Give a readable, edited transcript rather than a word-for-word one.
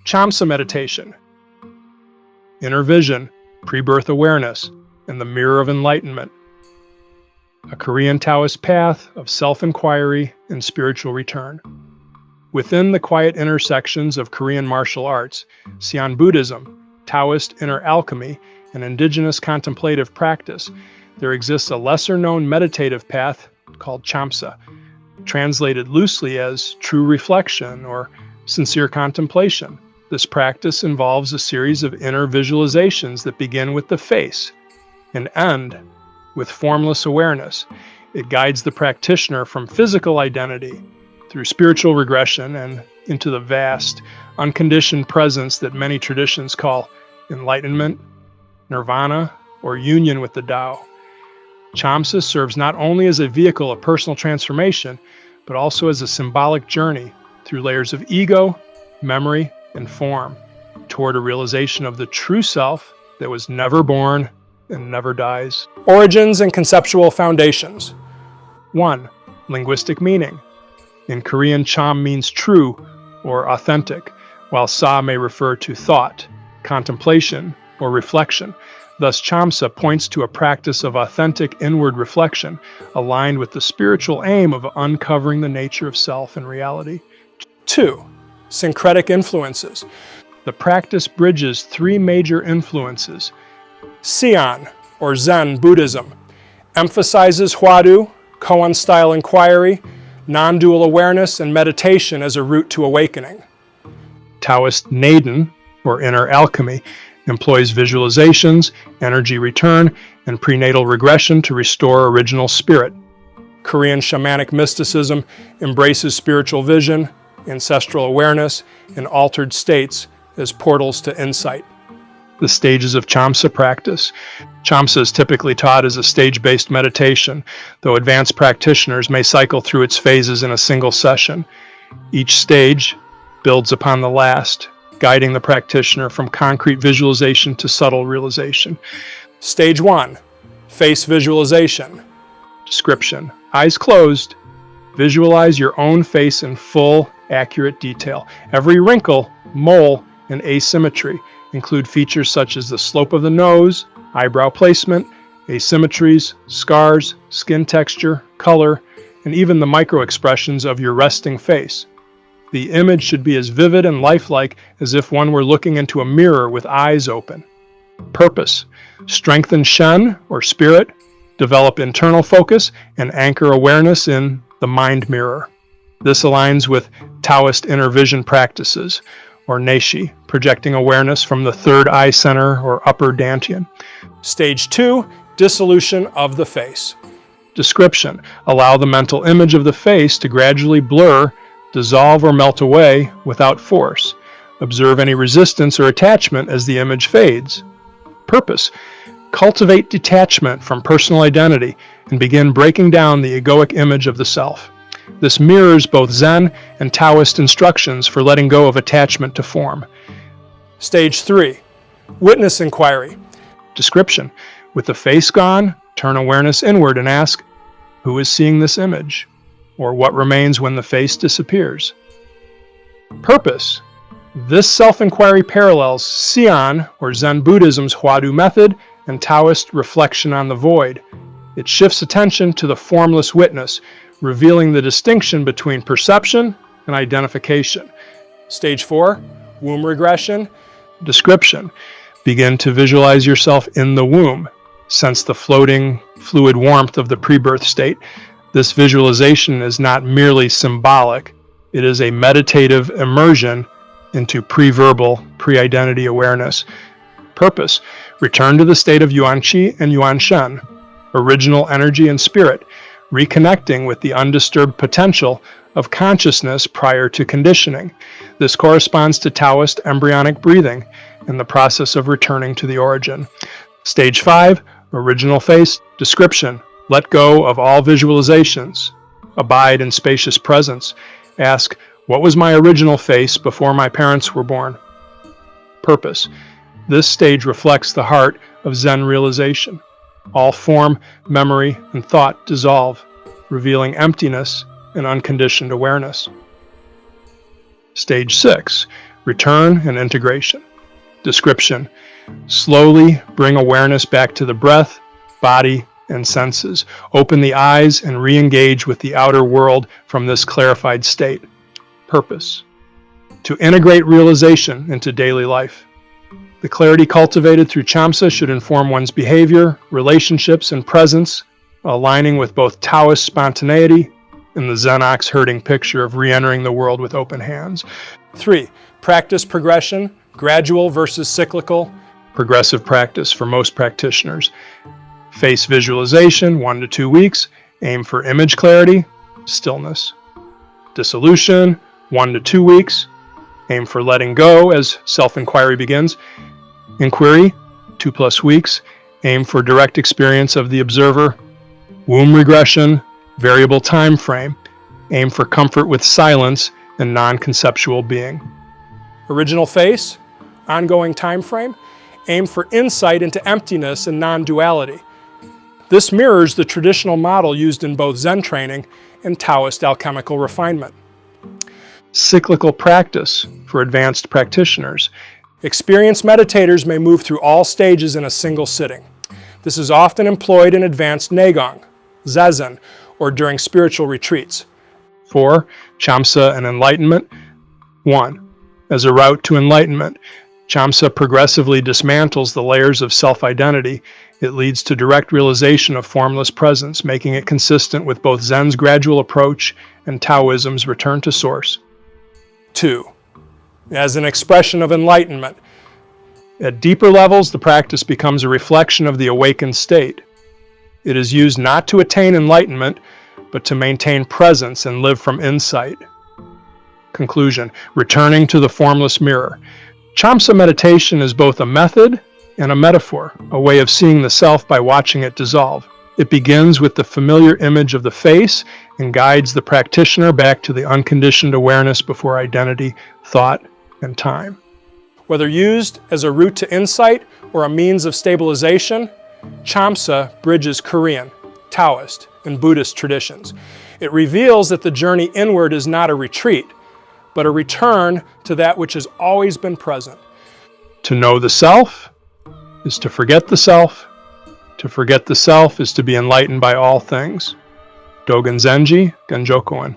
Chamsa meditation, inner vision, pre-birth awareness, and the mirror of enlightenment. A Korean Taoist path of self-inquiry and spiritual return. Within the quiet intersections of Korean martial arts, Seon Buddhism, Taoist inner alchemy, and indigenous contemplative practice, there exists a lesser-known meditative path called Chamsa, translated loosely as true reflection or sincere contemplation. This practice involves a series of inner visualizations that begin with the face and end with formless awareness. It guides the practitioner from physical identity through spiritual regression and into the vast, unconditioned presence that many traditions call enlightenment, nirvana, or union with the Tao. Chamsa serves not only as a vehicle of personal transformation, but also as a symbolic journey through layers of ego, memory, and form toward a realization of the true self that was never born and never dies. Origins and conceptual foundations. 1. Linguistic meaning. In Korean, cham means true or authentic, while sa may refer to thought, contemplation, or reflection. Thus, Chamsa points to a practice of authentic inward reflection, aligned with the spiritual aim of uncovering the nature of self and reality. 2. Syncretic influences. The practice bridges three major influences. Seon, or Zen Buddhism, emphasizes Hwadu, koan-style inquiry, non-dual awareness, and meditation as a route to awakening. Taoist Naden, or inner alchemy, employs visualizations, energy return, and prenatal regression to restore original spirit. Korean shamanic mysticism embraces spiritual vision, ancestral awareness, and altered states as portals to insight. The stages of Chamsa practice. Chamsa is typically taught as a stage-based meditation, though advanced practitioners may cycle through its phases in a single session. Each stage builds upon the last, guiding the practitioner from concrete visualization to subtle realization. Stage 1. Face visualization. Description. Eyes closed. Visualize your own face in full, accurate detail. Every wrinkle, mole, and asymmetry include features such as the slope of the nose, eyebrow placement, asymmetries, scars, skin texture, color, and even the micro-expressions of your resting face. The image should be as vivid and lifelike as if one were looking into a mirror with eyes open. Purpose. Strengthen Shen, or spirit, develop internal focus, and anchor awareness in the mind mirror. This aligns with Taoist inner vision practices, or Neishi, projecting awareness from the third eye center or upper dantian. Stage 2, dissolution of the face. Description. Allow the mental image of the face to gradually blur, dissolve, or melt away without force. Observe any resistance or attachment as the image fades. Purpose. Cultivate detachment from personal identity and begin breaking down the egoic image of the self. This mirrors both Zen and Taoist instructions for letting go of attachment to form. Stage 3. Witness inquiry. Description. With the face gone, turn awareness inward and ask, who is seeing this image? Or what remains when the face disappears? Purpose. This self-inquiry parallels Seon, or Zen Buddhism's Hwadu method, and Taoist reflection on the void. It shifts attention to the formless witness, revealing the distinction between perception and identification. Stage 4, womb regression. Description. Begin to visualize yourself in the womb. Sense the floating, fluid warmth of the pre-birth state. This visualization is not merely symbolic. It is a meditative immersion into pre-verbal, pre-identity awareness. Purpose. Return to the state of Yuan Qi and Yuan Shen, original energy and spirit, reconnecting with the undisturbed potential of consciousness prior to conditioning. This corresponds to Taoist embryonic breathing and the process of returning to the origin. Stage 5, original face. Description. Let go of all visualizations. Abide in spacious presence. Ask, what was my original face before my parents were born? Purpose. This stage reflects the heart of Zen realization. All form, memory, and thought dissolve, revealing emptiness and unconditioned awareness. Stage 6, return and integration. Description: slowly bring awareness back to the breath, body, and senses. Open the eyes and re-engage with the outer world from this clarified state. Purpose: to integrate realization into daily life. The clarity cultivated through Chamsa should inform one's behavior, relationships, and presence, aligning with both Taoist spontaneity and the Zen ox herding picture of re-entering the world with open hands. 3. Practice progression, gradual versus cyclical. Progressive practice for most practitioners. Face visualization, 1 to 2 weeks. Aim for image clarity, stillness. Dissolution, 1 to 2 weeks. Aim for letting go as self-inquiry begins. Inquiry, 2+ weeks. Aim for direct experience of the observer. Womb regression, variable time frame. Aim for comfort with silence and non-conceptual being. Original face, ongoing time frame. Aim for insight into emptiness and non-duality. This mirrors the traditional model used in both Zen training and Taoist alchemical refinement. Cyclical practice for advanced practitioners. Experienced meditators may move through all stages in a single sitting. This is often employed in advanced Neigong, Zazen, or during spiritual retreats. 4. Chamsa and Enlightenment. 1. As a route to enlightenment, Chamsa progressively dismantles the layers of self-identity. It leads to direct realization of formless presence, making it consistent with both Zen's gradual approach and Taoism's return to source. 2. As an expression of enlightenment. At deeper levels, the practice becomes a reflection of the awakened state. It is used not to attain enlightenment, but to maintain presence and live from insight. Conclusion: returning to the formless mirror. Chamsa meditation is both a method and a metaphor, a way of seeing the self by watching it dissolve. It begins with the familiar image of the face and guides the practitioner back to the unconditioned awareness before identity, thought, and time. Whether used as a route to insight or a means of stabilization, Chamsa bridges Korean, Taoist, and Buddhist traditions. It reveals that the journey inward is not a retreat, but a return to that which has always been present. To know the self is to forget the self. To forget the self is to be enlightened by all things. Dogen Zenji, Genjokoen.